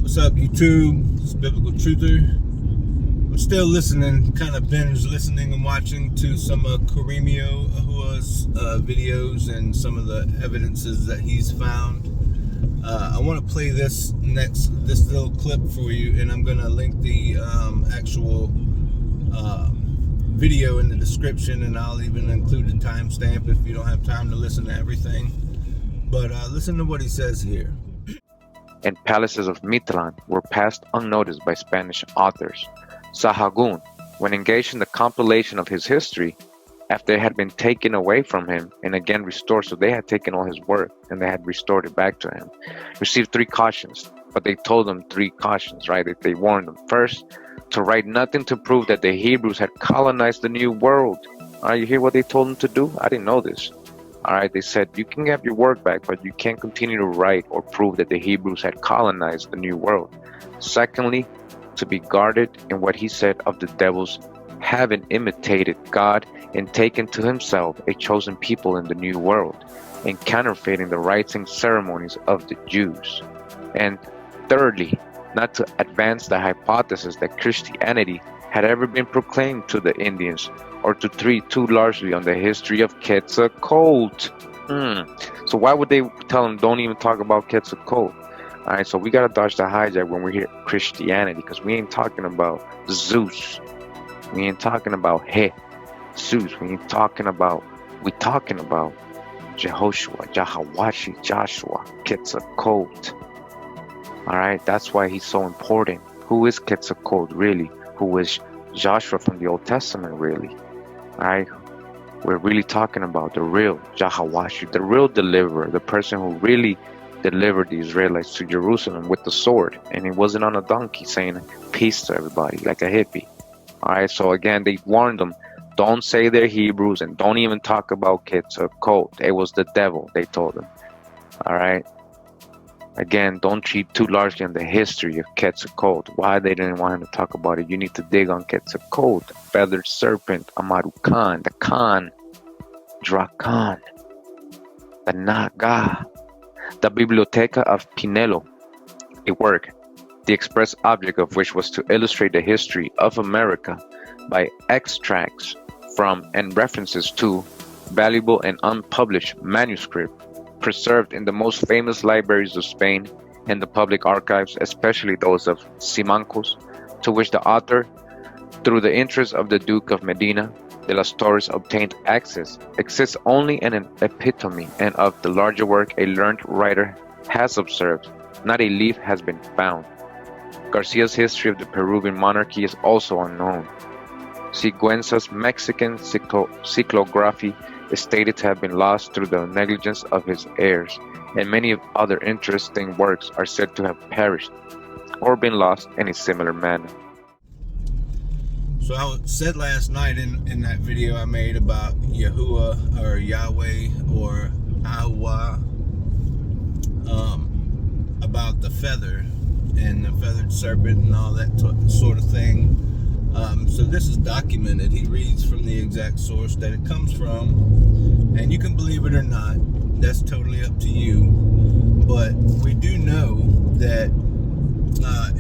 What's up, YouTube? It's Biblical Truther. I'm still listening, kind of binge listening and watching to some of Karimio Ahua's videos and some of the evidences that he's found. I want to play this little clip for you, and I'm going to link the actual video in the description, and I'll even include a timestamp if you don't have time to listen to everything. But listen to what he says here. And palaces of Mitlan were passed unnoticed by Spanish authors. Sahagún, when engaged in the compilation of his history, after it had been taken away from him and again restored, so they had taken all his work and they had restored it back to him, received 3 cautions, but they told him 3 cautions, right? That they warned them. First, to write nothing to prove that the Hebrews had colonized the New World. You hear what they told him to do? I didn't know this. They said, you can have your work back, but you can't continue to write or prove that the Hebrews had colonized the New World. Secondly, to be guarded in what he said of the devils having imitated God and taken to himself a chosen people in the New World, and counterfeiting the rites and ceremonies of the Jews. And thirdly, not to advance the hypothesis that Christianity had ever been proclaimed to the Indians, or to treat too largely on the history of Quetzalcoatl. So why would they tell them don't even talk about Quetzalcoatl? Alright, so we gotta dodge the hijack when we hear Christianity, because we ain't talking about Zeus. We ain't talking about Zeus. We talking about Jehoshua, Jahawashi, Joshua, Quetzalcoatl. Alright, that's why he's so important. Who is Quetzalcoatl really? Who is Joshua from the Old Testament really? Alright, we're really talking about the real Jahawashi, the real deliverer, the person who really delivered the Israelites to Jerusalem with the sword, and he wasn't on a donkey saying peace to everybody like a hippie. Alright, so again, they warned them, don't say they're Hebrews and don't even talk about Quetzalcoatl. It was the devil, they told them. Alright, again, don't treat too largely on the history of Quetzalcoatl. Why they didn't want him to talk about it? You need to dig on Quetzalcoatl, the feathered serpent, Amaru Khan, the Khan, Drakan, the Naga, the Biblioteca of Pinelo, a work, the express object of which was to illustrate the history of America by extracts from and references to valuable and unpublished manuscript preserved in the most famous libraries of Spain and the public archives, especially those of Simancas, to which the author, through the interest of the Duke of Medina de las Torres, obtained access, exists only in an epitome, and of the larger work a learned writer has observed, not a leaf has been found. Garcia's history of the Peruvian monarchy is also unknown. Siguenza's Mexican cyclography is stated to have been lost through the negligence of his heirs, and many other interesting works are said to have perished or been lost in a similar manner. So I said last night in that video I made about Yahuwah or Yahweh or Ahwa, about the feather and the feathered serpent and all that sort of thing. So this is documented. He reads from the exact source that it comes from, and you can believe it or not. That's totally up to you. But we do know that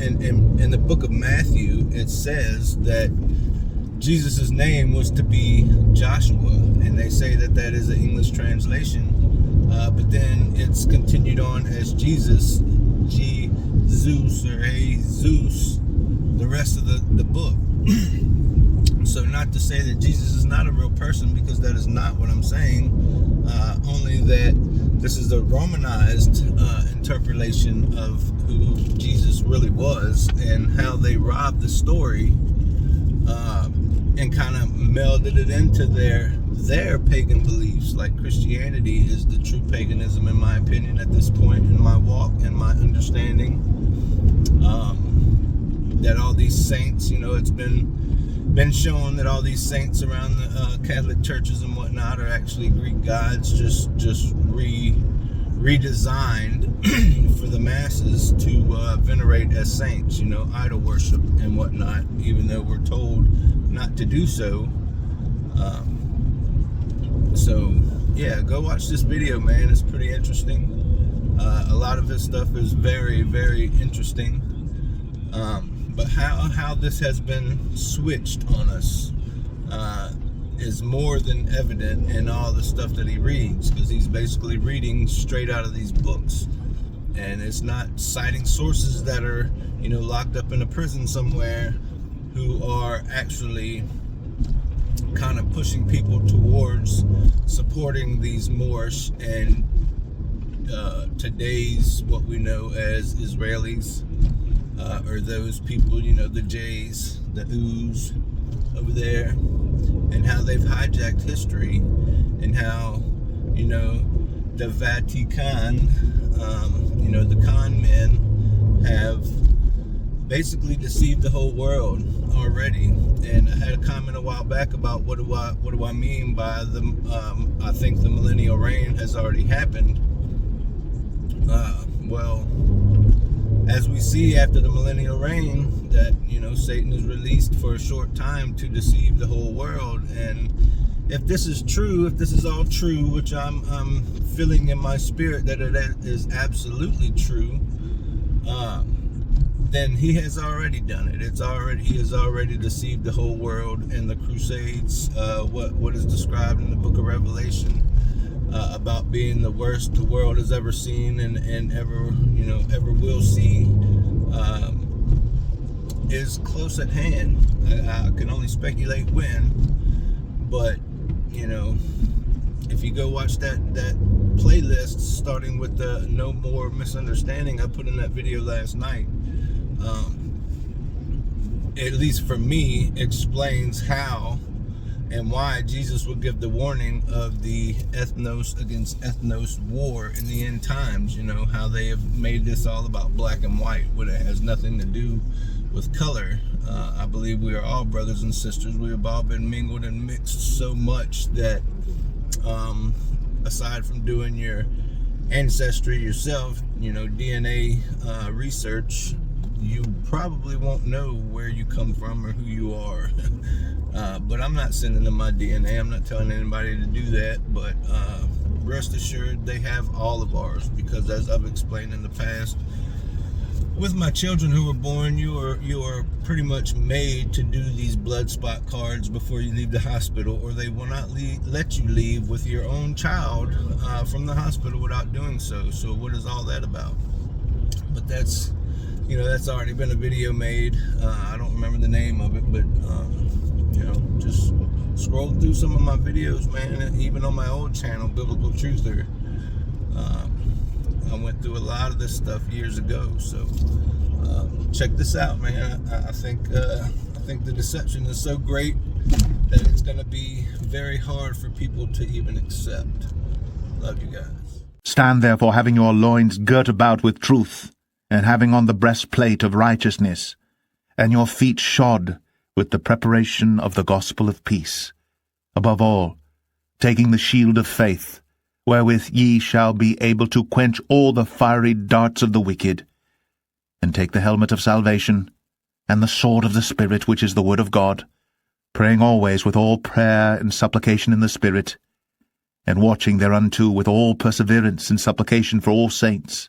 in the book of Matthew, it says that Jesus' name was to be Joshua, and they say that that is an English translation, but then it's continued on as Jesus, Zeus or Zeus, the rest of the book. So not to say that Jesus is not a real person, because that is not what I'm saying, only that this is a Romanized interpretation of who Jesus really was and how they robbed the story and kind of melded it into their pagan beliefs. Like Christianity is the true paganism, in my opinion, at this point in my walk and my understanding. That all these saints, it's been shown that all these saints around the Catholic churches and whatnot are actually Greek gods, just redesigned for the masses to venerate as saints, idol worship and whatnot, even though we're told not to do so. So yeah, go watch this video, man. It's pretty interesting. A lot of his stuff is very, very interesting. But how this has been switched on us is more than evident in all the stuff that he reads, because he's basically reading straight out of these books, and it's not citing sources that are, locked up in a prison somewhere, who are actually kind of pushing people towards supporting these Moorish and today's what we know as Israelis, or those people, the J's, the U's over there, and how they've hijacked history, and how, the Vatican, the con men have basically deceived the whole world already. And I had a comment a while back about what do I mean by I think the millennial reign has already happened. Well, as we see after the millennial reign, that Satan is released for a short time to deceive the whole world. And if this is true, if this is all true, which I'm feeling in my spirit that it is absolutely true, then he has already done it. He has already deceived the whole world in the Crusades. What is described in the book of Revelation about being the worst the world has ever seen and ever will see, is close at hand. I can only speculate when, but if you go watch that playlist, starting with the No More Misunderstanding I put in that video last night, at least for me, explains how and why Jesus would give the warning of the ethnos against ethnos war in the end times. How they have made this all about black and white, when it has nothing to do with color. I believe we are all brothers and sisters. We have all been mingled and mixed so much that aside from doing your ancestry yourself, DNA research, you probably won't know where you come from or who you are. But I'm not sending them my DNA. I'm not telling anybody to do that. But rest assured, they have all of ours, because as I've explained in the past, with my children who were born, you are pretty much made to do these blood spot cards before you leave the hospital, or they will not let you leave with your own child from the hospital without doing so. So what is all that about? But that's already been a video made. I don't remember the name of it, but just scroll through some of my videos, man. Even on my old channel, Biblical Truther, I went through a lot of this stuff years ago. So check this out, man. I think the deception is so great that it's going to be very hard for people to even accept. Love you guys. Stand therefore, having your loins girt about with truth, and having on the breastplate of righteousness, and your feet shod with the preparation of the gospel of peace. Above all, taking the shield of faith, wherewith ye shall be able to quench all the fiery darts of the wicked, and take the helmet of salvation, and the sword of the Spirit, which is the word of God, praying always with all prayer and supplication in the Spirit, and watching thereunto with all perseverance and supplication for all saints,